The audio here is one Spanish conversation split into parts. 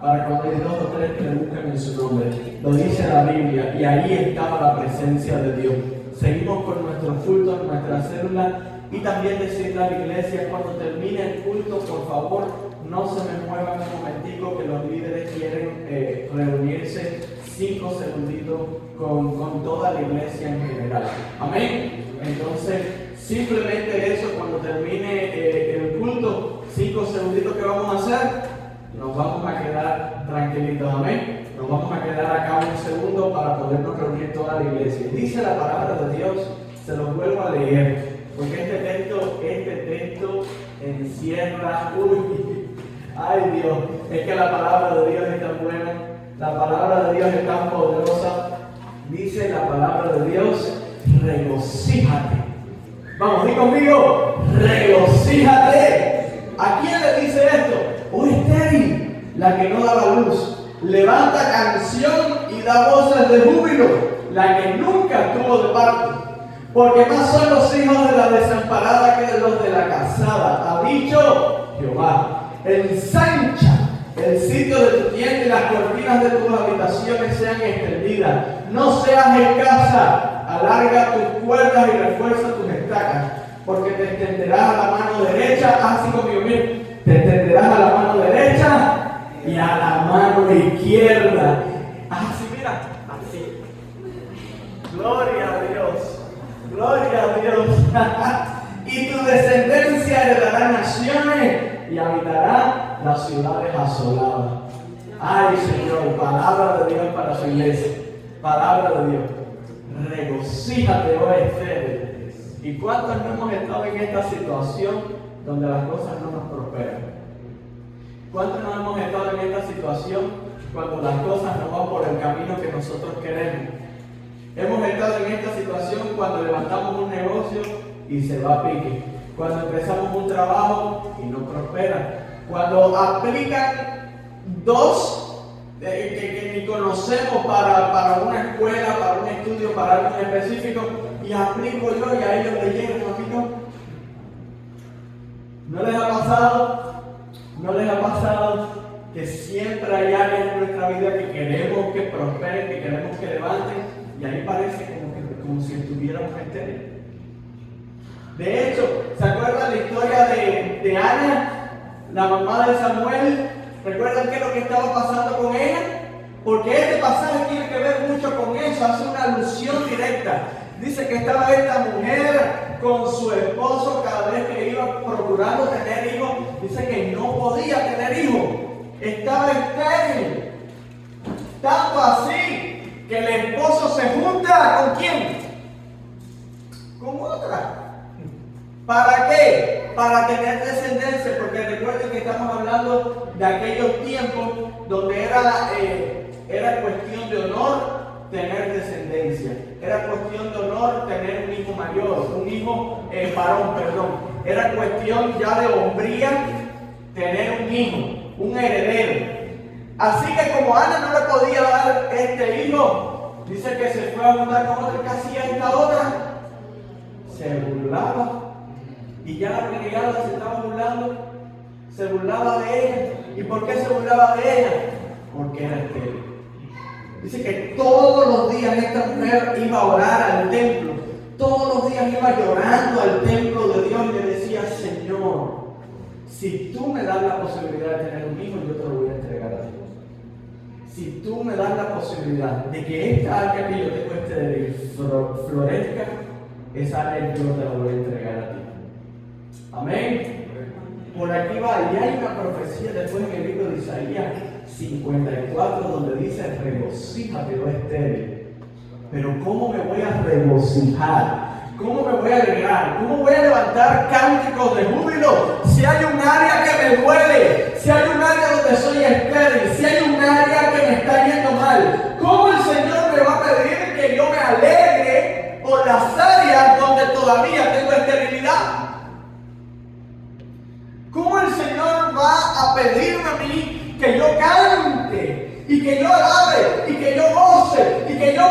para cuando hay dos o tres que le buscan en su nombre. Lo dice la Biblia y ahí estaba la presencia de Dios. Seguimos con nuestros cultos, nuestra célula y también decirle a la iglesia cuando termine el culto, por favor, no se me muevan un momentico que los líderes quieren reunirse 5 segunditos con toda la iglesia en general. Amén. Entonces, simplemente eso, cuando termine el culto, 5 segunditos que vamos a hacer, nos vamos a quedar tranquilitos. Amén. Nos vamos a quedar acá un segundo para podernos reunir toda la iglesia. Dice la palabra de Dios, se los vuelvo a leer, porque este texto encierra, ay Dios, es que la palabra de Dios es tan buena, la palabra de Dios es tan poderosa. Dice la palabra de Dios, regocíjate. Vamos, di conmigo, regocíjate. ¿A quién le dice esto? Oh estéril, la que no daba luz. Levanta canción y da voces de júbilo, la que nunca tuvo de parto. Porque más son los hijos de la desamparada que de los de la casada, ha dicho Jehová. Ensancha el sitio de tu tienda y las cortinas de tus habitaciones sean extendidas. No seas escasa, alarga tus cuerdas y refuerza tus estacas, porque te extenderás a la mano derecha, así como yo mismo, te extenderás a la mano derecha y a la mano izquierda. Así, mira, así. Gloria a Dios, gloria a Dios. Y tu descendencia heredará naciones y habitará las ciudades asoladas. Ay, Señor, palabra de Dios para su iglesia. Palabra de Dios. Regocíjate, oh estéril. ¿Y cuántos no hemos estado en esta situación donde las cosas no nos prosperan? ¿Cuántos no hemos estado en esta situación cuando las cosas no van por el camino que nosotros queremos? Hemos estado en esta situación cuando levantamos un negocio y se va a pique. Cuando empezamos un trabajo y no prospera. Cuando aplican dos que ni conocemos para una escuela, para un estudio, para algo en específico, y aplico yo y a ellos le llegan, amigo. ¿No les ha pasado? ¿No les ha pasado que siempre hay áreas en nuestra vida que queremos que prosperen, que queremos que levanten, y ahí parece como si estuviéramos estériles? De hecho, ¿se acuerdan la historia de Ana, la mamá de Samuel? ¿Recuerdan qué es lo que estaba pasando con ella? Porque este pasaje tiene que ver mucho con eso, hace una alusión directa. Dice que estaba esta mujer con su esposo cada vez que iba procurando tener hijos. Dice que no podía tener hijos, estaba estéril. Tanto así que el esposo se junta ¿con quién? Con otra. ¿Para qué? Para tener descendencia, porque recuerden que estamos hablando de aquellos tiempos donde era cuestión de honor tener descendencia, era cuestión de honor tener un hijo mayor, un hijo varón, perdón, era cuestión ya de hombría tener un hijo, un heredero. Así que como Ana no le podía dar este hijo, dice que se fue a juntar con otra. ¿Qué hacía esta otra? Se burlaba. Y ya la criada se estaba burlando, se burlaba de ella. ¿Y por qué se burlaba de ella? Porque era estéril. Dice que todos los días esta mujer iba a orar al templo, todos los días iba llorando al templo de Dios y le decía: Señor, si tú me das la posibilidad de tener un hijo, yo te lo voy a entregar a ti. Si tú me das la posibilidad de que esta área que yo tengo estéril florezca, esa área yo te la voy a entregar a ti. Amén. Por aquí va, y hay una profecía después en el libro de Isaías 54 donde dice: regocíjate, oh estéril. Pero ¿cómo me voy a regocijar? ¿Cómo me voy a alegrar? ¿Cómo voy a levantar cánticos de júbilo si hay un área que me duele? Si hay un área donde soy estéril, si hay un área que me está yendo mal. ¿Cómo el Señor me va a pedir que yo me alegre por las áreas donde todavía tengo esterilidad? ¿Cómo el Señor va a pedirme a mí que yo cante y que yo alabe y que yo goce y que yo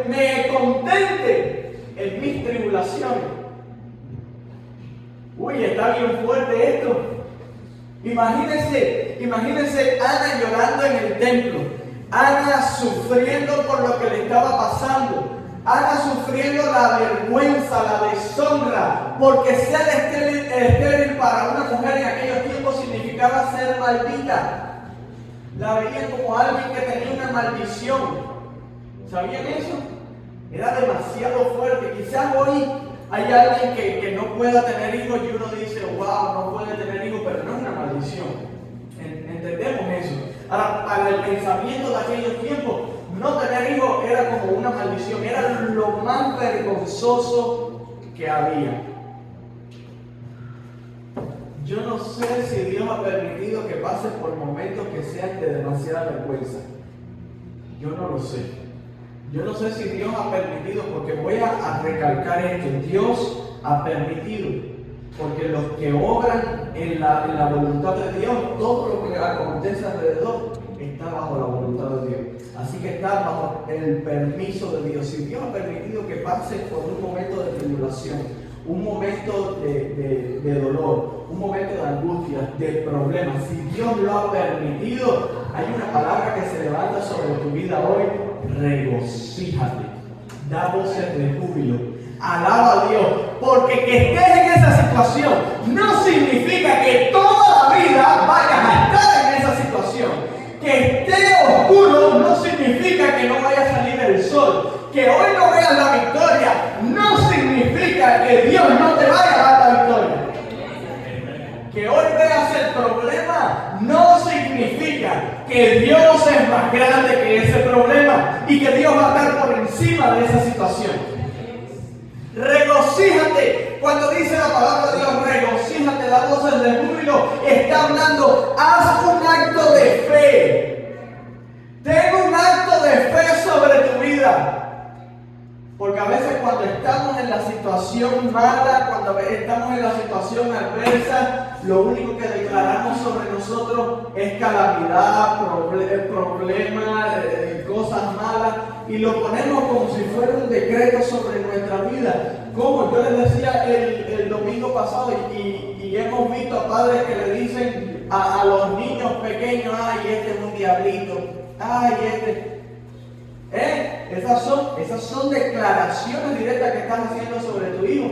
me contente en mis tribulaciones? Uy, está bien fuerte esto. Imagínense Imagínense Ana llorando en el templo, Ana sufriendo por lo que le estaba pasando, Ana sufriendo la vergüenza, la deshonra, porque ser estéril para una mujer en aquellos tiempos significaba ser maldita. La veían como alguien que tenía una maldición. ¿Sabían eso? Era demasiado fuerte. Quizás hoy hay alguien que no pueda tener hijos y uno dice, wow, no puede tener hijos, pero no es una maldición. Entendemos eso. Ahora, para el pensamiento de aquellos tiempos, no tener hijos era como una maldición, era lo más vergonzoso que había. Yo no sé si Dios ha permitido que pase por momentos que sean de demasiada vergüenza. Yo no lo sé. Yo no sé si Dios ha permitido, porque voy a recalcar esto. Dios ha permitido, porque los que obran en la voluntad de Dios, todo lo que acontece alrededor está bajo la voluntad de Dios. Así que está bajo el permiso de Dios. Si Dios ha permitido que pase por un momento de tribulación, un momento de dolor, un momento de angustia, de problemas, si Dios lo ha permitido, hay una palabra que se levanta sobre tu vida hoy: regocíjate, da voces de júbilo, alaba a Dios, porque que estés en esa situación no significa que toda la vida vayas a estar en esa situación. Que esté oscuro no significa que no vaya a salir el sol. Que hoy no veas la victoria no significa que Dios no te vaya a dar la victoria. Que hoy veas el problema no significa que Dios es más grande que ese problema y que Dios va a estar por encima de esa situación. Regocíjate. Cuando dice la palabra de Dios, regocíjate, da voces de júbilo, está hablando, haz un acto de fe. Ten un acto de fe sobre tu vida. Porque a veces cuando estamos en la situación mala, cuando estamos en la situación adversa, lo único que declaramos sobre nosotros es calamidad, problemas, cosas malas, y lo ponemos como si fuera un decreto sobre nuestra vida. Como yo les decía el domingo pasado, y hemos visto a padres que le dicen a los niños pequeños, ay, este es un diablito, ay, este... Esas son declaraciones directas que estás haciendo sobre tu hijo.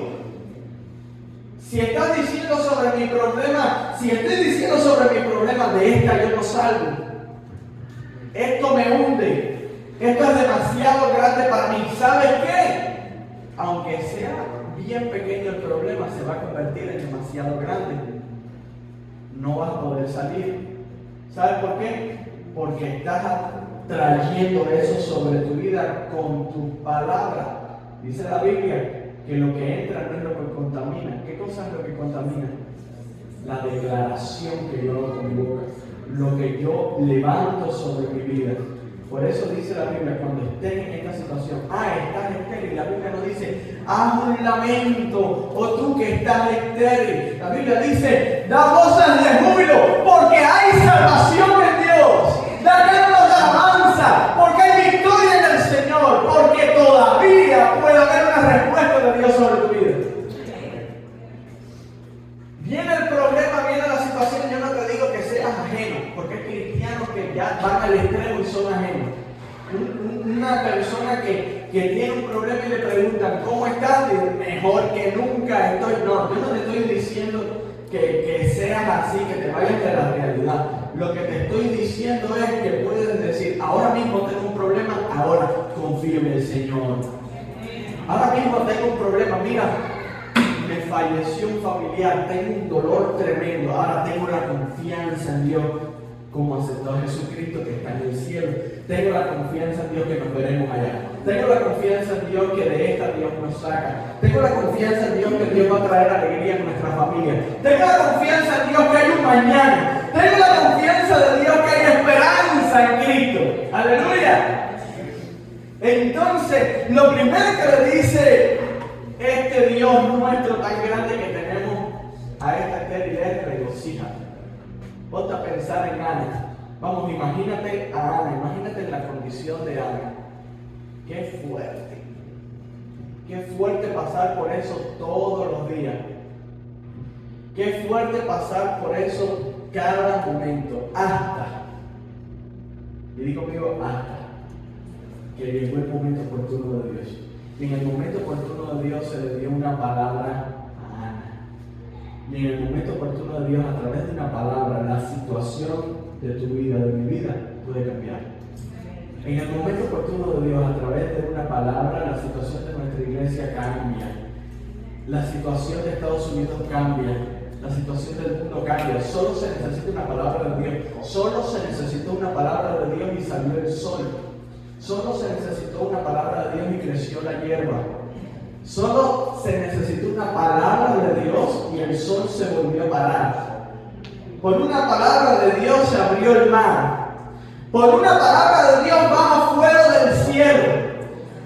Si estás diciendo sobre mi problema, si estoy diciendo sobre mi problema, de esta yo no salgo. Esto me hunde. Esto es demasiado grande para mí. ¿Sabes qué? Aunque sea bien pequeño el problema, se va a convertir en demasiado grande. No vas a poder salir. ¿Sabes por qué? Porque estás trayendo eso sobre tu vida con tu palabra. Dice la Biblia que lo que entra no es lo que contamina. ¿Qué cosa es lo que contamina? La declaración que yo hago con mi boca, lo que yo levanto sobre mi vida. Por eso dice la Biblia, cuando estés en esta situación, estás estéril, la Biblia no dice, haz un lamento, o tú que estás estéril. La Biblia dice, da voces de júbilo, porque hay salvación en Dios. Da cantos de alabanza, porque hay victoria en el Señor, porque todavía puede haber una respuesta de Dios sobre tu vida. Viene el problema, viene la situación, yo no te digo que seas ajeno, porque hay cristianos que ya van al extremo y son ajenos. Una persona que tiene un problema y le preguntan, ¿cómo estás? Dice, mejor que nunca estoy. No, yo no te estoy diciendo que seas así, que te vayas de la realidad. Lo que te estoy diciendo es que puedes decir, ahora mismo tengo un problema, ahora confío en el Señor. Ahora mismo tengo un problema, mira, me falleció un familiar, tengo un dolor tremendo, ahora tengo la confianza en Dios, como aceptó a Jesucristo que está en el cielo. Tengo la confianza en Dios que nos veremos allá. Tengo la confianza en Dios que de esta Dios nos saca. Tengo la confianza en Dios que Dios va a traer alegría en nuestra familia. Tengo la confianza en Dios que hay un mañana. Tengo la confianza de Dios que hay esperanza en Cristo. Aleluya. Entonces, lo primero que le dice este Dios nuestro tan grande que tenemos a esta eternidad es regocíjate. Ponte a pensar en Ana. Vamos, imagínate a Ana, imagínate en la condición de Ana. Qué fuerte. Qué fuerte pasar por eso todos los días. Qué fuerte pasar por eso cada momento, hasta, y digo conmigo, hasta que llegó el momento oportuno de Dios. Y en el momento oportuno de Dios se le dio una palabra a Ana. Y en el momento oportuno de Dios, a través de una palabra, la situación de tu vida, de mi vida, puede cambiar. En el momento oportuno de Dios, a través de una palabra, la situación de nuestra iglesia cambia. La situación de Estados Unidos cambia. La situación del mundo cambia. Solo se necesita una palabra de Dios. Solo se necesitó una palabra de Dios y salió el sol. Solo se necesitó una palabra de Dios y creció la hierba. Solo se necesitó una palabra de Dios y el sol se volvió a parar. Por una palabra de Dios se abrió el mar. Por una palabra de Dios baja fuego del cielo.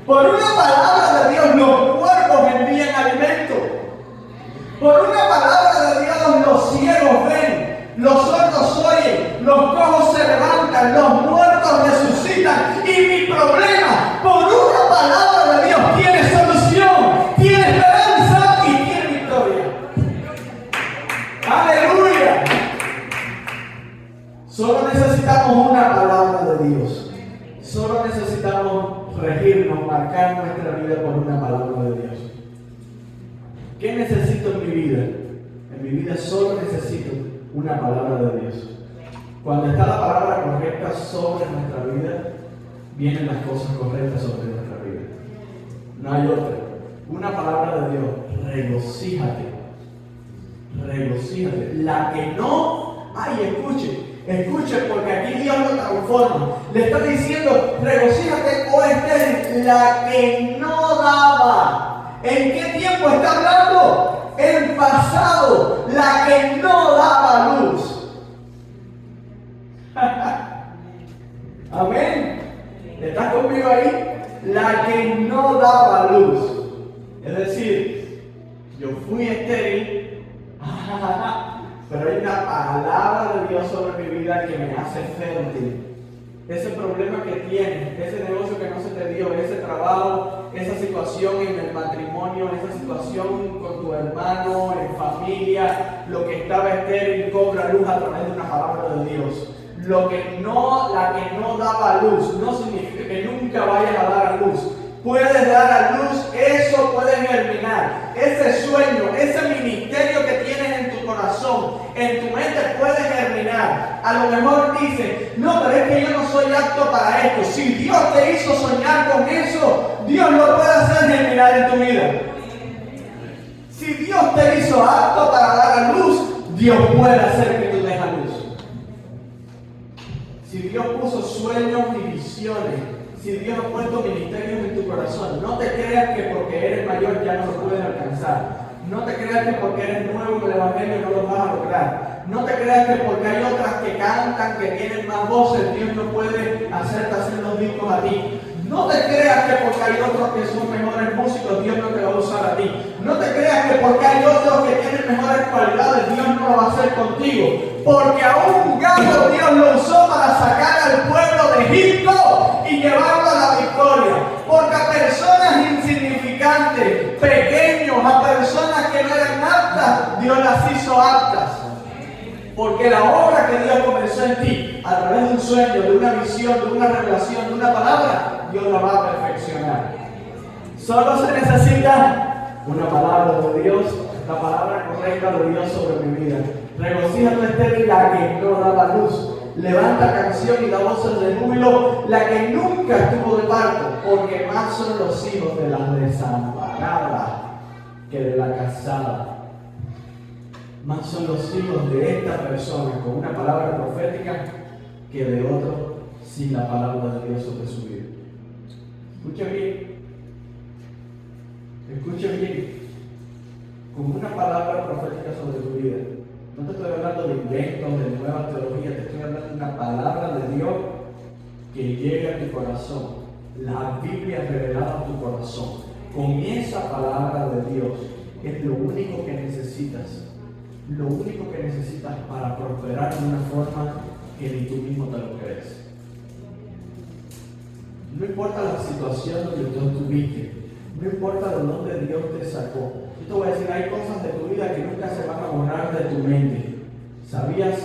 Por una palabra de Dios los cuervos envían alimento. Por una palabra de Dios los ciegos ven, los sordos oyen, los cojos se levantan, los muertos resucitan. Y mi problema, por una palabra de Dios, tiene solución, tiene esperanza y tiene victoria. ¡Aleluya! Solo necesitamos una palabra de Dios. Solo necesitamos regirnos, marcar nuestra vida por una palabra de Dios. ¿Qué necesito en mi vida? En mi vida solo necesito una palabra de Dios. Cuando está la palabra correcta sobre nuestra vida, vienen las cosas correctas sobre nuestra vida. No hay otra. Una palabra de Dios. Regocíjate. Regocíjate. La que no, ay, escuche, porque aquí Dios lo transforma. Le está diciendo, regocíjate, oh estéril, la que no daba. ¿En qué tiempo está hablando? En pasado, la que no daba luz. Amén. ¿Estás conmigo ahí? La que no daba luz. Es decir, yo fui estéril, pero hay una palabra de Dios sobre mi vida que me hace fértil. Ese problema que tienes, ese negocio que no se te dio, ese trabajo, esa situación en el matrimonio, esa situación con tu hermano, en familia, lo que estaba estéril cobra luz a través de una palabra de Dios. La que no daba luz no significa que nunca vayas a dar a luz. Puedes dar a luz, eso puede germinar. Ese sueño, ese ministerio que tienes en tu corazón, en tu mente puede germinar. A lo mejor dices, no, pero es que yo no soy apto para esto. Si Dios te hizo soñar con eso, Dios lo puede hacer germinar en tu vida. Si Dios te hizo apto para dar a luz, Dios puede hacer que tú des a luz. Si Dios puso sueños y visiones, si Dios ha puesto ministerios en tu corazón, no te creas que porque eres mayor ya no lo puedes alcanzar. No te creas que porque eres nuevo en el Evangelio no lo vas a lograr. No te creas que porque hay otras que cantan, que tienen más voces, Dios no puede hacerte hacer los discos a ti. No te creas que porque hay otros que son mejores músicos, Dios no te va a usar a ti. No te creas que porque hay otros que tienen mejores cualidades, Dios no lo va a hacer contigo. Porque a un gato Dios lo usó para sacar al pueblo de Egipto y llevarlo a la victoria. Porque a personas insignificantes, pequeños, a personas que no eran aptas, Dios las hizo aptas. Porque la obra que Dios comenzó en ti, a través de un sueño, de una visión, de una revelación, de una palabra, Dios la va a perfeccionar. Solo se necesita una palabra de Dios, la palabra correcta de Dios sobre mi vida. Regocíjate, estéril, la que no daba luz. Levanta canción y da voces de júbilo, la que nunca estuvo de parto, porque más son los hijos de la desamparada que de la casada. Más son los hijos de esta persona con una palabra profética que de otro sin la palabra de Dios sobre su vida. Escucha bien. Escucha bien. Con una palabra profética sobre tu vida. No te estoy hablando de inventos, de nuevas teologías, te estoy hablando de una palabra de Dios que llegue a tu corazón. La Biblia revelada a tu corazón. Con esa palabra de Dios es lo único que necesitas. Lo único que necesitas para prosperar de una forma que ni tú mismo te lo crees. No importa la situación donde tú estuviste, no importa de dónde Dios te sacó. Yo te voy a decir, hay cosas de tu vida que nunca se van a borrar de tu mente. ¿Sabías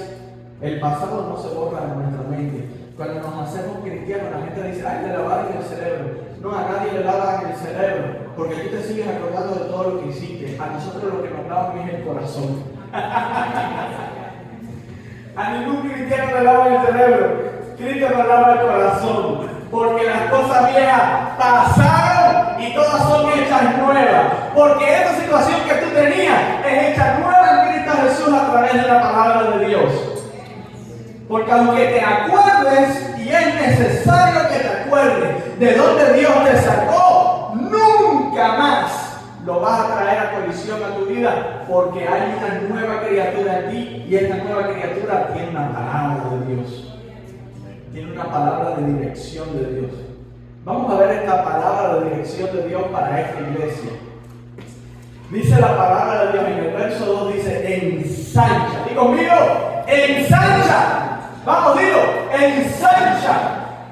El pasado no se borra de nuestra mente. Cuando nos hacemos cristianos, la gente dice, ay, le lavaron el cerebro. No, a nadie le lavan el cerebro, porque tú te sigues acordando de todo lo que hiciste. A nosotros lo que nos lavan es el corazón. A ningún cristiano le lavan el cerebro. Cristo nos lava el corazón. Porque las cosas viejas pasaron y todas son hechas nuevas. Porque esa situación que tú tenías es hecha nueva en Cristo Jesús a través de la palabra de Dios. Porque aunque te acuerdes, y es necesario que te acuerdes de dónde Dios te sacó, nunca más lo vas a traer a colisión a tu vida, porque hay una nueva criatura en ti y esta nueva criatura tiene una palabra de Dios. Tiene una palabra de dirección de Dios. Vamos a ver esta palabra de dirección de Dios para esta iglesia. Dice la palabra de Dios en el verso 2, dice, ensancha. Digo conmigo, ensancha. Vamos, dilo, ensancha.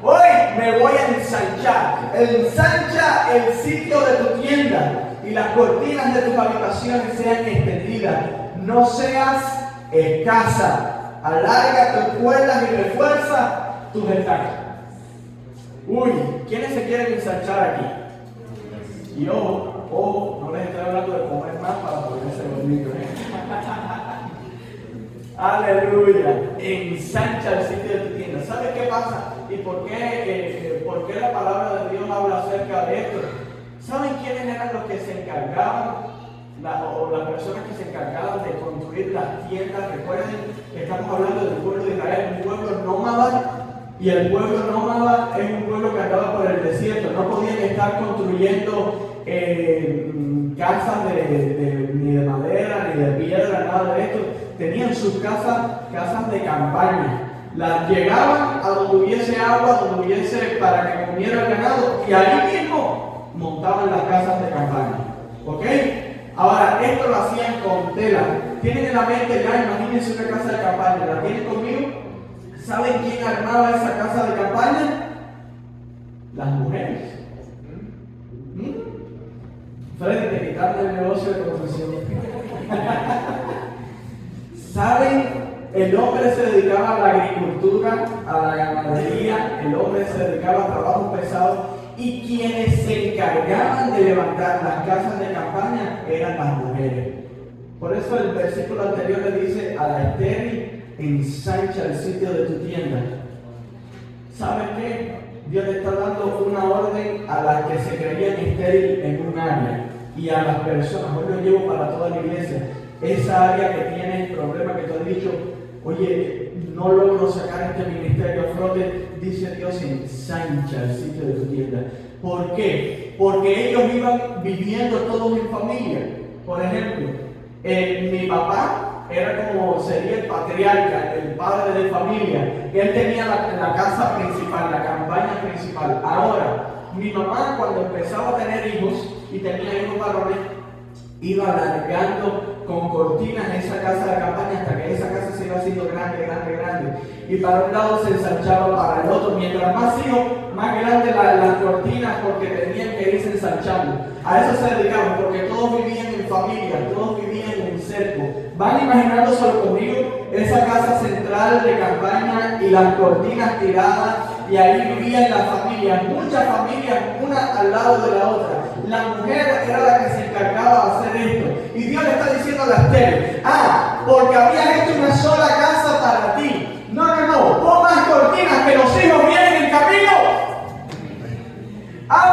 Hoy me voy a ensanchar. Ensancha el sitio de tu tienda y las cortinas de tus habitaciones sean extendidas. No seas escasa. Alarga tus cuerdas y refuerza tus estacas. Uy, ¿quiénes se quieren ensanchar aquí? Y ojo, no les estoy hablando de comer más para ponerse bonito, Aleluya. Ensancha el sitio de tu tienda. ¿Sabes qué pasa? ¿Y por qué la palabra de Dios habla acerca de esto? ¿Saben quiénes eran los que se encargaban? O las personas que se encargaban de construir las tiendas. Recuerden que estamos hablando del pueblo de Israel, un pueblo nómada. Y el pueblo nómada es un pueblo que andaba por el desierto. No podían estar construyendo casas ni de madera, ni de piedra, nada de esto. Tenían sus casas de campaña. Las llegaban a donde hubiese agua, donde hubiese para que comiera el ganado, y allí mismo montaban las casas de campaña. ¿Ok? Ahora, esto lo hacían con tela. ¿Tienen en la mente ya? Imagínense una casa de campaña. ¿La tienen conmigo? ¿Saben quién armaba esa casa de campaña? Las mujeres. Freddy, te quitaste el negocio de profesión. ¿Saben? El hombre se dedicaba a la agricultura, a la ganadería, el hombre se dedicaba a trabajos pesados, y quienes se encargaban de levantar las casas de campaña eran las mujeres. Por eso el versículo anterior le dice a la estéril, ensancha el sitio de tu tienda. ¿Sabes qué? Dios le está dando una orden a las que se creían estéril en un área, y a las personas, hoy lo llevo para toda la iglesia, esa área que tiene el problema que tú has dicho, oye, no logro sacar este ministerio a flote, dice Dios, ensancha el sitio de tu tienda. ¿Por qué? Porque ellos iban viviendo todos en familia. Por ejemplo, mi papá era como sería el patriarca, el padre de familia. Él tenía la casa principal, la campaña principal. Ahora, mi mamá cuando empezaba a tener hijos y tenía hijos varones, iba alargando con cortinas esa casa de campaña hasta que esa casa se iba haciendo grande. Y para un lado se ensanchaba para el otro. Mientras más hijos, más grandes las cortinas, porque tenían que irse ensanchando. A eso se dedicaban, porque todos vivían en familia, todos vivían en cerco. Van imaginándoselo conmigo, esa casa central de campaña y las cortinas tiradas, y ahí vivían las familias, muchas familias, una al lado de la otra. La mujer era la que se encargaba de hacer esto. Y Dios le está diciendo a la estéril, porque había hecho una sola casa para ti. No, pon más cortinas que los hijos vienen en camino.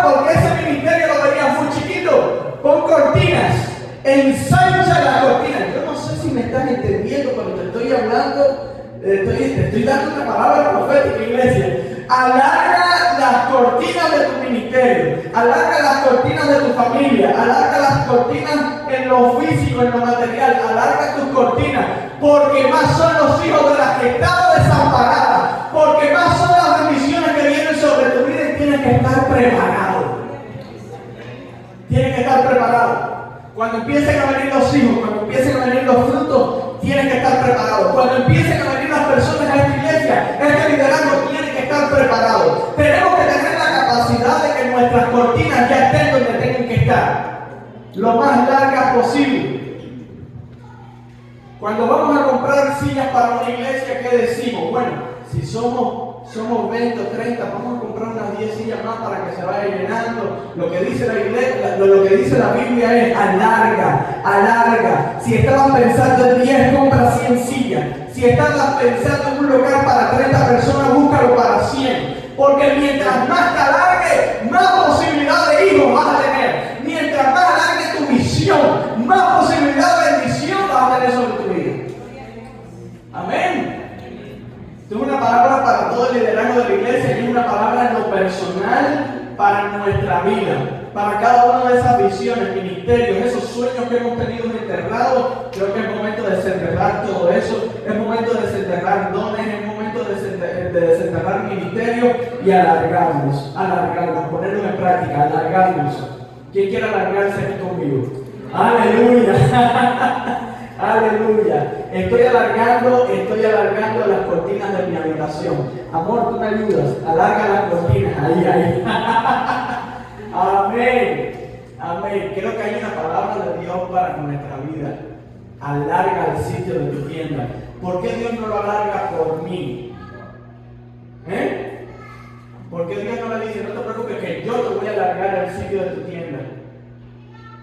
Porque ese ministerio lo veía muy chiquito. Pon cortinas, ensancha las cortinas. Yo no sé si me están entendiendo cuando te estoy hablando, te estoy dando una palabra profética, iglesia. Alarga las cortinas de tu ministerio, alarga las cortinas de tu familia, alarga las cortinas en lo físico, en lo material, alarga tus cortinas, porque más son los hijos de las que están desamparadas, porque más son las bendiciones que vienen sobre tu vida, y tienes que estar preparado. Tienes que estar preparado. Cuando empiecen a venir los hijos, cuando empiecen a venir los frutos, tienes que estar preparado. Cuando empiecen a venir las personas a esta iglesia, este liderazgo tiene que estar preparado. Tenemos que tener la capacidad de que nuestras cortinas ya estén donde tengan que estar, lo más largas posible. Cuando vamos a comprar comprar sillas para una iglesia, ¿qué decimos? Bueno, si somos 20 o 30, vamos a comprar unas 10 sillas más para que se vaya llenando. Lo que dice la iglesia, lo que dice la Biblia es alarga. Si estabas pensando en 10, compra 100 sillas. Si estabas pensando en un lugar para 30 personas, búscalo para 100. Porque mientras más te alargue, más posibilidad de hijos vas a tener. Mientras más alargue tu visión, más posibilidad de bendición vas a tener sobre tu vida. Amén. Esto es una palabra para todo el liderazgo de la iglesia y es una palabra en lo personal para nuestra vida. Para cada una de esas visiones, ministerios, esos sueños que hemos tenido enterrados, creo que es momento de desenterrar todo eso. Es momento de desenterrar dones, es momento de desenterrar ministerios y alargarnos, ponerlos en práctica, alargarnos. ¿Quién quiere alargarse aquí conmigo? ¡Aleluya! ¡Aleluya! Estoy alargando las cortinas de mi habitación. Amor, tú me ayudas. Alarga las cortinas. Ahí. Amén. Creo que hay una palabra de Dios para nuestra vida. Alarga el sitio de tu tienda. ¿Por qué Dios no lo alarga por mí? ¿Por qué Dios no le dice, no te preocupes que yo te voy a alargar el sitio de tu tienda?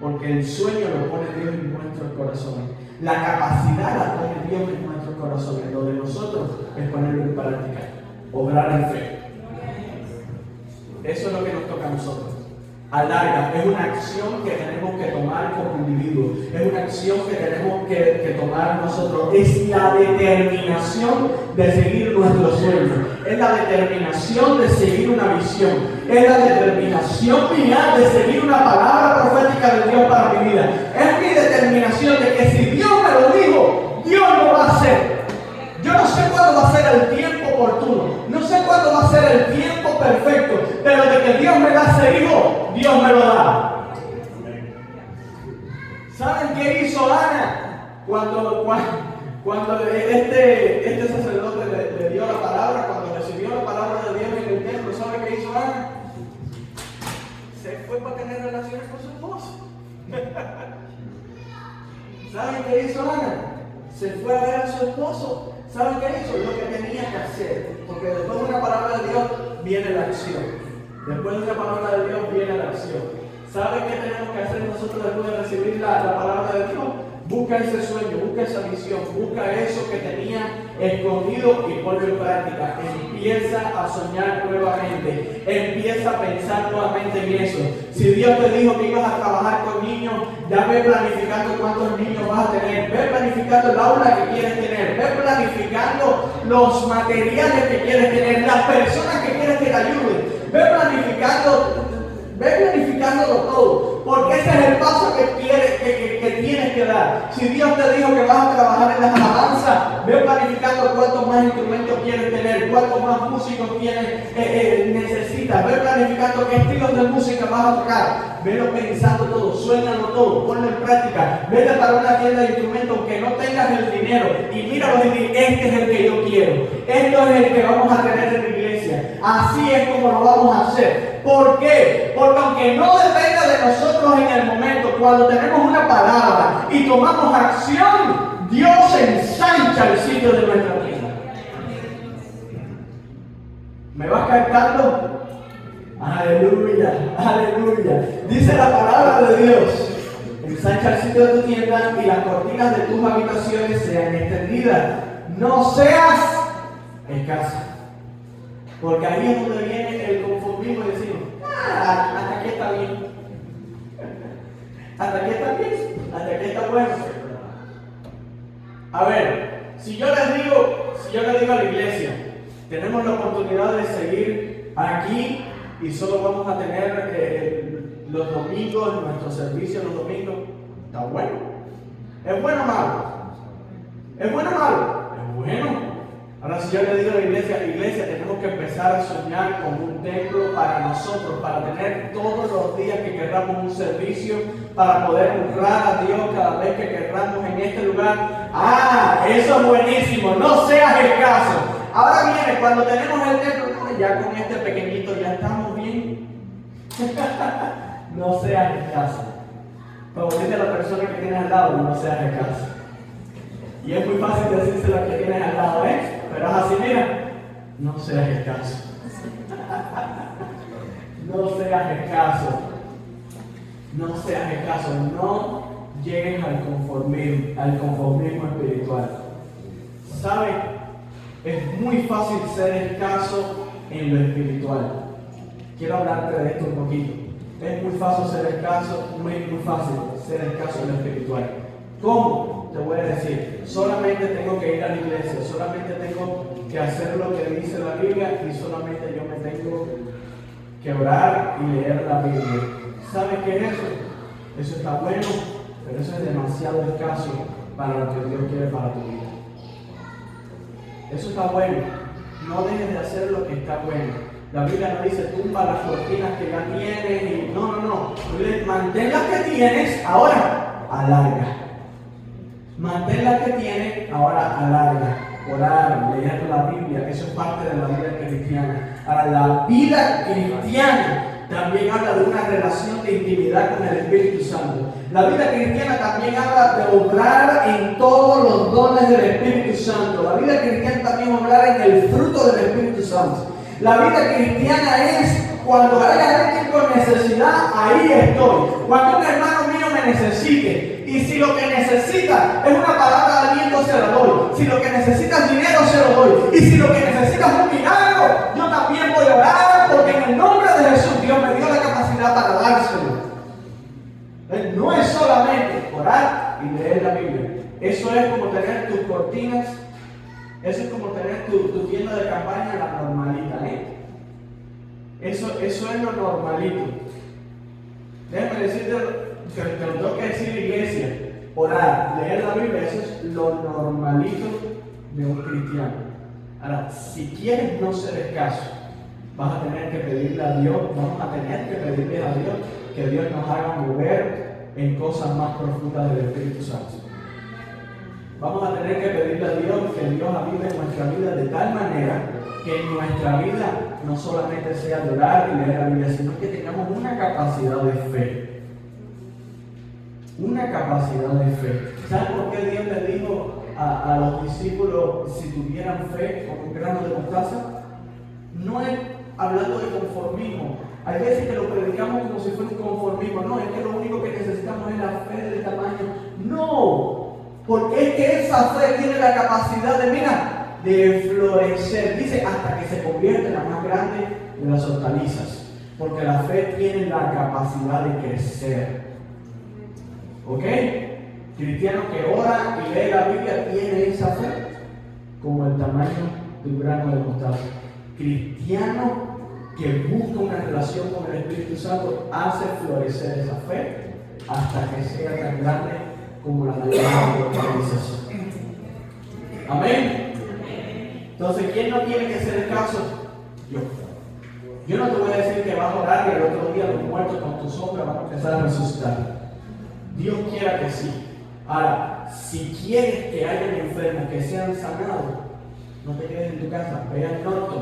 Porque el sueño lo pone Dios en nuestros corazones. La capacidad la pone Dios en nuestros corazones. Lo de nosotros es ponerlo en práctica, obrar en fe. Eso es lo que nos toca a nosotros. Alarga, es una acción que tenemos que tomar como individuos, es una acción que tenemos que tomar nosotros, es la determinación de seguir nuestros sueños, es la determinación de seguir una visión, es la determinación mía de seguir una palabra profética de Dios para mi vida, es mi determinación de que si Dios me lo dijo, Dios lo va a hacer. Yo no sé cuándo va a ser el tiempo oportuno, no sé cuándo va a ser el tiempo perfecto, pero de que Dios me da ese hijo, Dios me lo da. ¿Saben qué hizo Ana? Cuando este sacerdote le dio la palabra, cuando recibió la palabra de Dios en el templo, ¿saben qué hizo Ana? Se fue para tener relaciones con su esposo. ¿Saben qué hizo Ana? Se fue a ver a su esposo. ¿Saben qué hizo? Lo que tenía que hacer. Porque después de una palabra de Dios viene la acción. Después de una palabra de Dios viene la acción. ¿Saben qué tenemos que hacer nosotros después de recibir la palabra de Dios? Busca ese sueño, busca esa visión, busca eso que tenía escondido y ponlo en práctica. Empieza a soñar nuevamente. Empieza a pensar nuevamente en eso. Si Dios te dijo que ibas a trabajar con niños, ya ve planificando cuántos niños vas a tener. Ve planificando el aula que quieres tener. Ve planificando los materiales que quieres tener, las personas que quieres que te ayuden. Ve planificándolo todo. Porque ese es el paso que tienes que dar. Si Dios te dijo que vas a trabajar en las alabanzas, ve planificando cuántos más instrumentos quieres tener, cuántos más músicos necesitas. Ve planificando qué estilos de música vas a tocar. Velo pensando todo, suéñalo todo, ponlo en práctica. Vete para una tienda de instrumentos aunque no tengas el dinero y míralo y di, este es el que yo quiero. Esto es el que vamos a tener en la iglesia. Así es como lo vamos a hacer. ¿Por qué? Porque aunque no dependa de nosotros en el momento, cuando tenemos una palabra y tomamos acción, Dios ensancha el sitio de nuestra tienda. ¿Me vas captando? Aleluya, aleluya. Dice la palabra de Dios: ensancha el sitio de tu tienda y las cortinas de tus habitaciones sean extendidas. No seas escasa. Porque ahí es donde viene el conformismo y decimos, hasta aquí está bien. Hasta aquí está bien, hasta aquí está bueno. A ver, si yo les digo a la iglesia, tenemos la oportunidad de seguir aquí y solo vamos a tener los domingos, nuestro servicio los domingos, ¿está bueno? ¿Es bueno o malo? ¿Es bueno o malo? Es bueno. Ahora, si yo le digo a la iglesia, tenemos que empezar a soñar con un templo para nosotros, para tener todos los días que querramos un servicio, para poder honrar a Dios cada vez que querramos en este lugar. Eso es buenísimo, no seas escaso. Ahora viene, cuando tenemos el templo, ya con este pequeñito ya estamos bien. No seas escaso. Como dice la persona que tienes al lado, no seas escaso. Y es muy fácil decírselo al que tienes al lado, ¿eh? Pero es así, mira, no seas escaso. No seas escaso. No seas escaso. No llegues al conformismo espiritual. ¿Sabes? Es muy fácil ser escaso en lo espiritual. Quiero hablarte de esto un poquito. Es muy fácil ser escaso en lo espiritual. ¿Cómo? Te voy a decir, solamente tengo que ir a la iglesia, solamente tengo que hacer lo que dice la Biblia y solamente yo me tengo que orar y leer la Biblia. ¿Sabes qué es eso? Eso está bueno, pero eso es demasiado escaso para lo que Dios quiere para tu vida. Eso está bueno. No dejes de hacer lo que está bueno. La Biblia no dice tumba las cortinas que ya tienes y no. Mantén las que tienes, ahora alarga. Mantén las que tienes, ahora alarga. Orar, leer la Biblia, eso es parte de la vida cristiana. Ahora, la vida cristiana también habla de una relación de intimidad con el Espíritu Santo. La vida cristiana también habla de obrar en todos los dones del Espíritu Santo. La vida cristiana también obrar en el fruto del Espíritu Santo. La vida cristiana es cuando haya alguien con necesidad, ahí estoy. Cuando un hermano mío me necesite. Y si lo que necesita es una palabra de aliento, se la doy. Si lo que necesita es dinero, se lo doy. Y si lo que necesita es un milagro, yo también voy a orar, porque en el nombre de Jesús Dios me dio la capacidad para dárselo. No es solamente orar y leer la Biblia. Eso es como tener tus cortinas. Eso es como tener tu tienda de campaña, la normalita, ¿eh? Eso es lo normalito. Déjame decirte que te lo tengo que decir, iglesia. Orar, leer la Biblia, eso es lo normalito de un cristiano. Ahora, si quieres no ser escaso, vas a tener que pedirle a Dios, vamos a tener que pedirle a Dios que Dios nos haga mover en cosas más profundas del Espíritu Santo. Vamos a tener que pedirle a Dios que Dios avive en nuestra vida de tal manera que en nuestra vida no solamente sea de orar y leer la Biblia, sino que tengamos una capacidad de fe. Una capacidad de fe. ¿Saben por qué Dios le dijo a los discípulos si tuvieran fe como un grano de mostaza? No es hablando de conformismo. Hay veces que lo predicamos como si fuera un conformismo. No, es que lo único que necesitamos es la fe del tamaño. No. Porque es que esa fe tiene la capacidad de florecer. Dice, hasta que se convierte en la más grande de las hortalizas. Porque la fe tiene la capacidad de crecer. ¿Ok? Cristiano que ora y lee la Biblia tiene esa fe como el tamaño de un grano de mostaza. Cristiano que busca una relación con el Espíritu Santo hace florecer esa fe hasta que sea tan grande como la mayoría de organización. Amén. Entonces, ¿quién no tiene que ser el caso? Yo no te voy a decir que vas a orar y el otro día los muertos con tu sombra van a empezar a resucitar. Dios quiera que sí. Ahora, si quieres que hayan enfermos que sean sanados, no te quedes en tu casa, ve al norte,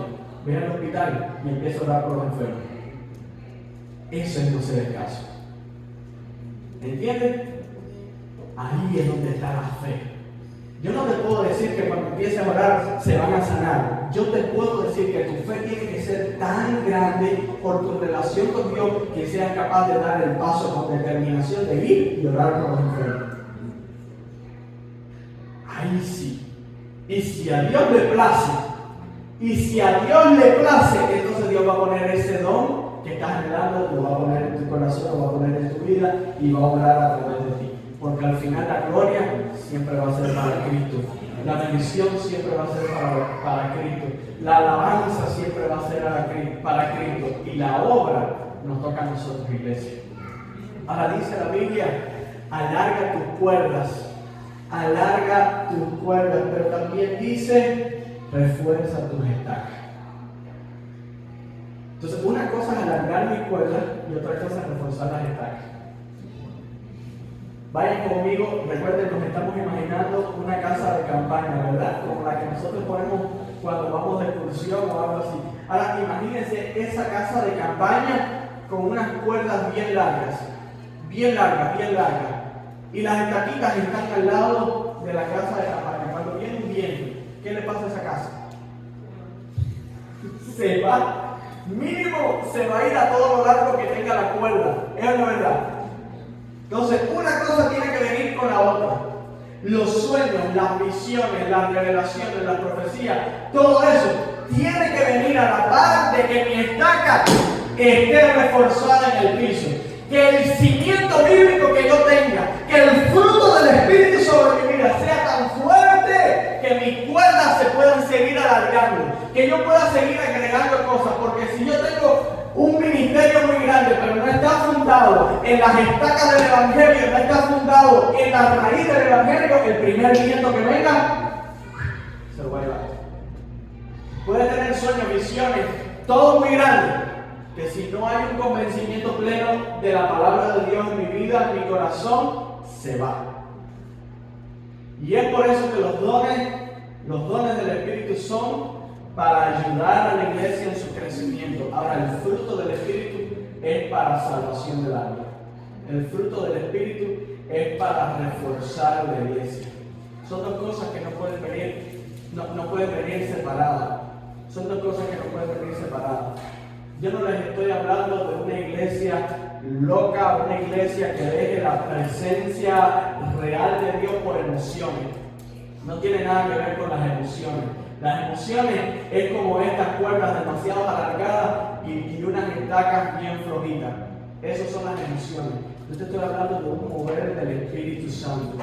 ve al hospital y empieza a orar por los enfermos. Eso es no ser el caso. ¿Entiendes? Ahí es donde está la fe. Yo no te puedo decir que cuando empieces a orar se van a sanar. Yo te puedo decir que tu fe tiene que ser tan grande por tu relación con Dios que seas capaz de dar el paso con determinación de ir y orar por los enfermos. Ahí sí. Y si a Dios le place, entonces Dios va a poner ese don que estás anhelando, lo va a poner en tu corazón, lo va a poner en tu vida y va a obrar a través de ti. Porque al final la gloria siempre va a ser para Cristo. La bendición siempre va a ser para Cristo. La alabanza siempre va a ser para Cristo. Y la obra nos toca a nosotros, iglesia. Ahora dice la Biblia, alarga tus cuerdas. Alarga tus cuerdas. Pero también dice, refuerza tus estacas. Entonces, una cosa es alargar mis cuerdas y otra cosa es reforzar las estacas. Vayan conmigo, recuerden, nos estamos imaginando una casa de campaña, ¿verdad? Como la que nosotros ponemos cuando vamos de excursión o algo así. Ahora, imagínense esa casa de campaña con unas cuerdas bien largas. Y las estaquitas están al lado de la casa de campaña. viento, ¿qué le pasa a esa casa? Se va, mínimo se va a ir a todo lo largo que tenga la cuerda, es la verdad. Entonces, una cosa tiene que venir con la otra. Los sueños, las visiones, las revelaciones, las profecías, todo eso tiene que venir a la par de que mi estaca esté reforzada en el piso. Que el cimiento bíblico que yo tenga, que el fruto del Espíritu sobre mi vida sea tan fuerte que mis cuerdas se puedan seguir alargando, que yo pueda seguir agregando cosas, porque si yo tengo un ministerio muy grande, pero no está fundado en las estacas del Evangelio, no está fundado en la raíz del Evangelio, el primer viento que venga, se lo va a llevar. Puede tener sueños, visiones, todo muy grande, que si no hay un convencimiento pleno de la palabra de Dios en mi vida, en mi corazón, se va. Y es por eso que los dones del Espíritu son para ayudar a la iglesia en su crecimiento. Ahora, el fruto del Espíritu es para salvación del alma. El fruto del Espíritu es para reforzar a la iglesia. Son dos cosas que no pueden venir separadas. Son dos cosas que no pueden venir separadas. Yo no les estoy hablando de una iglesia loca, una iglesia que deje la presencia real de Dios por emociones. No tiene nada que ver con las emociones. Las emociones es como estas cuerdas demasiado alargadas y unas estacas bien flojitas. Esas son las emociones. Yo te estoy hablando de un mover del Espíritu Santo.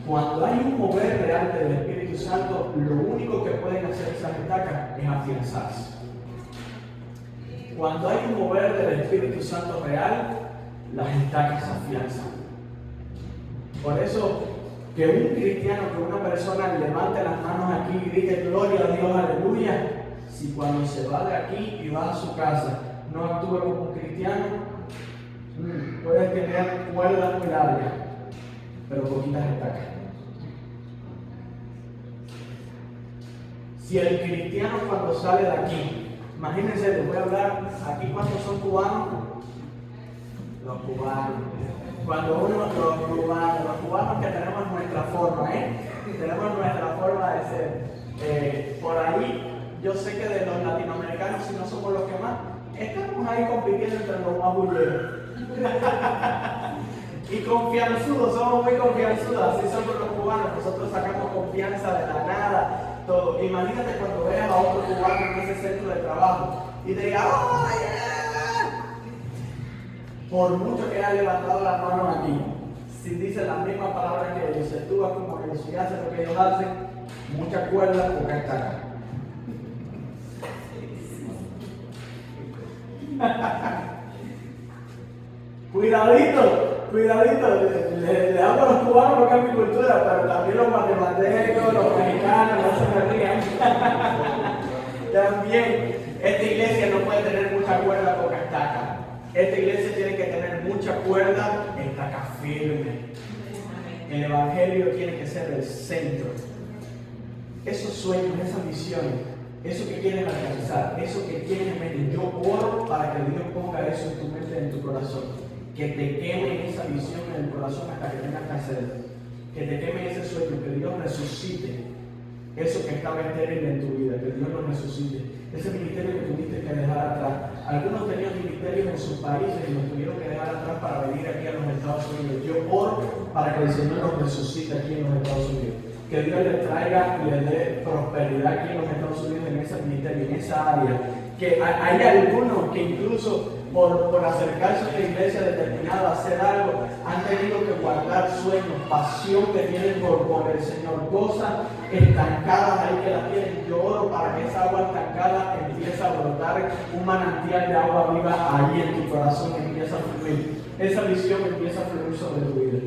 Cuando hay un mover real del Espíritu Santo, lo único que pueden hacer esas estacas es afianzarse. Cuando hay un mover del Espíritu Santo real, las estacas se afianzan. Por eso, que un cristiano, que una persona levante las manos aquí y grite gloria a Dios, aleluya, si cuando se va de aquí y va a su casa no actúa como un cristiano, puede tener cuerdas muy largas, pero poquitas estacas. Si el cristiano cuando sale de aquí, imagínense, les voy a hablar, aquí cuántos son cubanos, los cubanos. Cuando los cubanos que tenemos nuestra forma, tenemos nuestra forma de ser. Por ahí, yo sé que de los latinoamericanos, si no somos los que más, estamos ahí compitiendo entre los más bulleros. Y confianzudos, somos muy confianzudos, así somos los cubanos, nosotros sacamos confianza de la nada, todo. Imagínate cuando veas a otro cubano en ese centro de trabajo y te diga, ¡oh, yeah! Por mucho que haya levantado las manos aquí, si dice las mismas palabras que ellos, se actúa como ellos, si hace lo que ellos hacen, mucha cuerda, poca estaca. Cuidadito, le hablo a los cubanos porque es mi cultura, pero también los guatemaltecos, los mexicanos, no se me rían. También, esta iglesia no puede tener mucha cuerda, poca estaca. Esta iglesia tiene que tener mucha cuerda, estaca firme. El Evangelio tiene que ser el centro. Esos sueños, esas visiones, eso que quieren alcanzar, eso que quieren en mente, yo oro para que Dios ponga eso en tu mente, en tu corazón. Que te queme esa visión en el corazón hasta que tengas que hacerlo. Que te queme ese sueño, que Dios resucite eso que estaba estéril en tu vida, que Dios lo resucite. Ese ministerio que tuviste que dejar atrás. Algunos tenían ministerios en sus países y los tuvieron que dejar atrás para venir aquí a los Estados Unidos. Yo oro para que el Señor los resucite aquí en los Estados Unidos. Que Dios les traiga y les dé prosperidad aquí en los Estados Unidos, en ese ministerio, en esa área. Que hay algunos que incluso por acercarse a una iglesia determinada a hacer algo, han tenido que guardar sueños, pasión que tienen por el Señor, cosas estancadas ahí que las tienen. Yo oro para que esa agua estancada empiece a brotar, un manantial de agua viva ahí en tu corazón, empieza a fluir. Esa visión empieza a fluir sobre tu vida.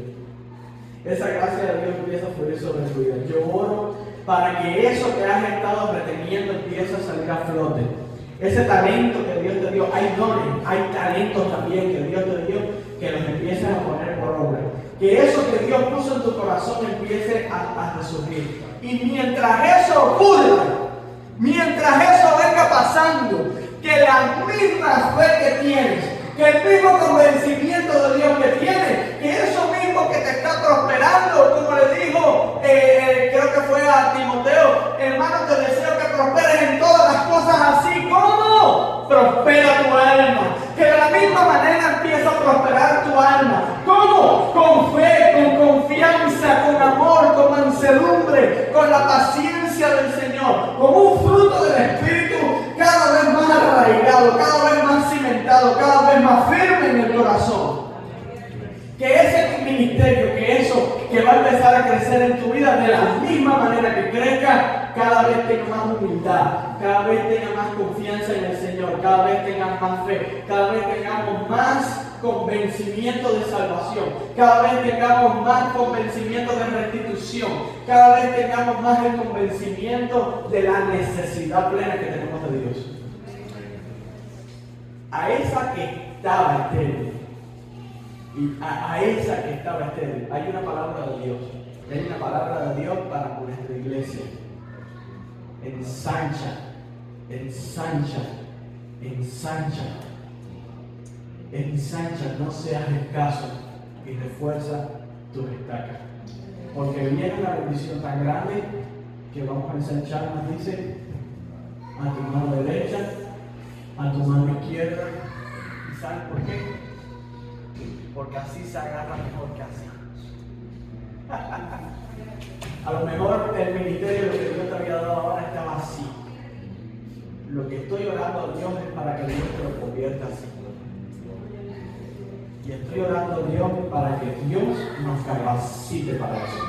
Esa gracia de Dios empieza a fluir sobre tu vida. Yo oro para que eso que has estado reteniendo empiece a salir a flote. Ese talento que Dios te dio, hay dones, hay talentos también que Dios te dio, que los empieces a poner por obra. Que eso que Dios puso en tu corazón empiece a resurgir. Y mientras eso ocurra, mientras eso venga pasando, que la misma fe que tienes, que el mismo convencimiento de Dios que tienes, que eso mismo mismo que te está prosperando, como le dijo, creo que fue a Timoteo, hermano, te deseo que prosperes en todas las cosas, así como prospera tu alma. Que de la misma manera empieza a prosperar tu alma. ¿Cómo? Con fe, con confianza, con amor, con mansedumbre, con la paciencia del Señor, con un fruto del Espíritu cada vez más arraigado, cada vez más cimentado, cada vez más firme en el corazón. Que ese ministerio, que eso que va a empezar a crecer en tu vida de la misma manera que crezca, cada vez tenga más humildad, cada vez tenga más confianza en el Señor, cada vez tengas más fe, cada vez tengamos más convencimiento de salvación, cada vez tengamos más convencimiento de restitución, cada vez tengamos más el convencimiento de la necesidad plena que tenemos de Dios. A esa que estaba estéril, y a esa que estaba estéril, hay una palabra de Dios. Hay una palabra de Dios para nuestra iglesia. Ensancha, ensancha, ensancha. Ensancha, no seas escaso y refuerza tus estacas. Porque viene una bendición tan grande que vamos a ensanchar, nos dice, a tu mano derecha, a tu mano izquierda. ¿Y sabes por qué? Porque así se agarra mejor que así. A lo mejor el ministerio, lo que Dios te había dado ahora, estaba así. Lo que estoy orando a Dios es para que Dios te lo convierta así. Y estoy orando a Dios para que Dios nos capacite para eso.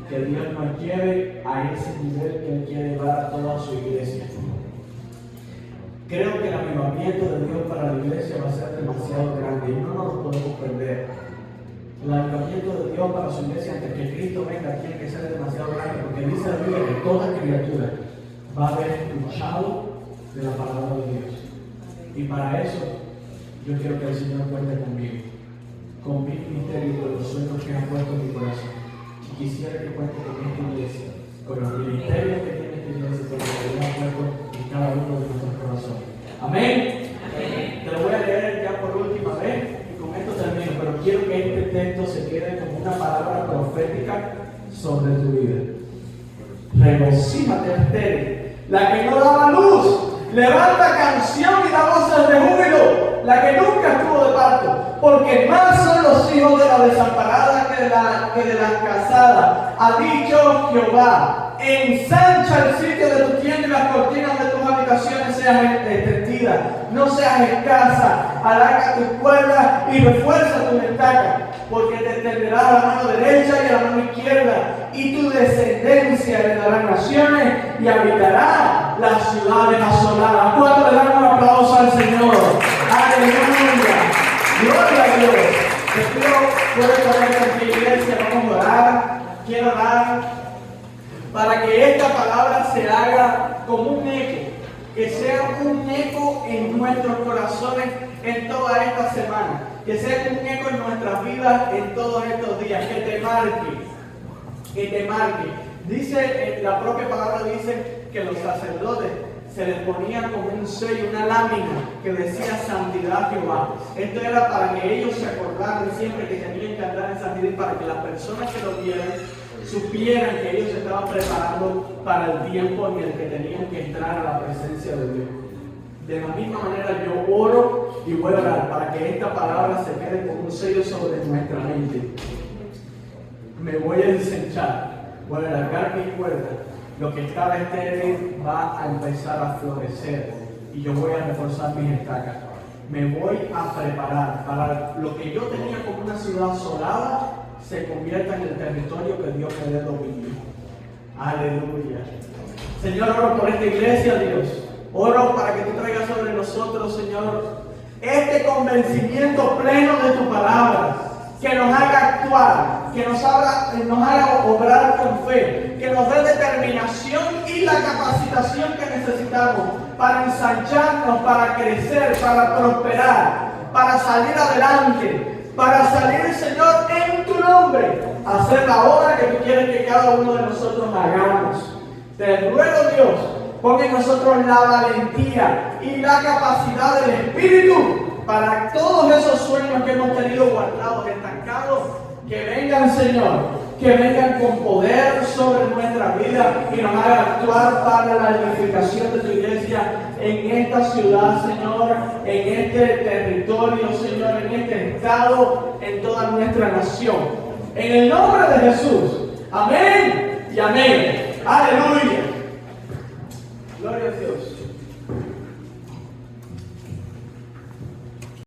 Que Dios nos lleve a ese nivel que Él quiere llevar a toda su iglesia. Creo que el avivamiento de Dios para la iglesia va a ser demasiado grande y no nos lo podemos perder. El avivamiento de Dios para su iglesia antes que Cristo venga tiene que ser demasiado grande, porque dice la Biblia que toda criatura va a haber escuchado de la palabra de Dios. Y para eso yo quiero que el Señor cuente conmigo, con mi ministerio y con los sueños que ha puesto en mi corazón. Y quisiera que cuente con esta iglesia, con los ministerios que tiene esta iglesia, con lo que Dios ha puesto en cada uno de nuestros corazones. Amén. Amén. Te lo voy a leer ya por última vez y con esto termino, pero quiero que este texto se quede como una palabra profética sobre tu vida. Regocíjate, estéril, la que no daba luz, levanta canción y da voces de júbilo, la que nunca estuvo de parto, porque más son los hijos de la desamparada que de las casadas. Ha dicho Jehová: ensancha el sitio de tu tienda y las cortinas de tus habitaciones sean extendidas, no seas escasa, alarga tus cuerdas y refuerza tu estaca, porque te extenderás a la mano derecha y a la mano izquierda, y tu descendencia heredará naciones y habitará las ciudades asoladas. ¿Cuánto le damos un aplauso al Señor? ¡Aleluya! ¡Gloria a Dios! Te pido, puedes ponerte en tu iglesia, vamos a orar. Quiero orar para que esta palabra se haga como un eco, que sea un eco en nuestros corazones en toda esta semana, que sea un eco en nuestras vidas en todos estos días, que te marque. Dice, la propia palabra dice que los sacerdotes se les ponía como un sello, una lámina que decía santidad Jehová. Esto era para que ellos se acordaran siempre que tenían que andar en santidad, y para que las personas que lo vieran supieran que ellos se estaban preparando para el tiempo en el que tenían que entrar a la presencia de Dios. De la misma manera yo oro y voy a orar para que esta palabra se quede como un sello sobre nuestra mente. Me voy a ensanchar, voy a alargar mi cuerda. Lo que estaba estéril va a empezar a florecer y yo voy a reforzar mis estacas. Me voy a preparar para lo que yo tenía como una ciudad asolada se convierta en el territorio que Dios me dé dominio. Aleluya. Señor, oro por esta iglesia, Dios. Oro para que tú traigas sobre nosotros, Señor, este convencimiento pleno de tu palabra, que nos haga actuar, que nos haga obrar con fe, que nos dé determinación y la capacitación que necesitamos para ensancharnos, para crecer, para prosperar, para salir adelante, para salir, Señor, en tu nombre, a hacer la obra que tú quieres que cada uno de nosotros hagamos. Te ruego, Dios, pon en nosotros la valentía y la capacidad del Espíritu para todos esos sueños que hemos tenido guardados, estancados, Que vengan, Señor, que vengan con poder sobre nuestra vida y nos hagan actuar para la edificación de tu iglesia en esta ciudad, Señor, en este territorio, Señor, en este estado, en toda nuestra nación. En el nombre de Jesús. Amén y amén. Aleluya. Gloria a Dios.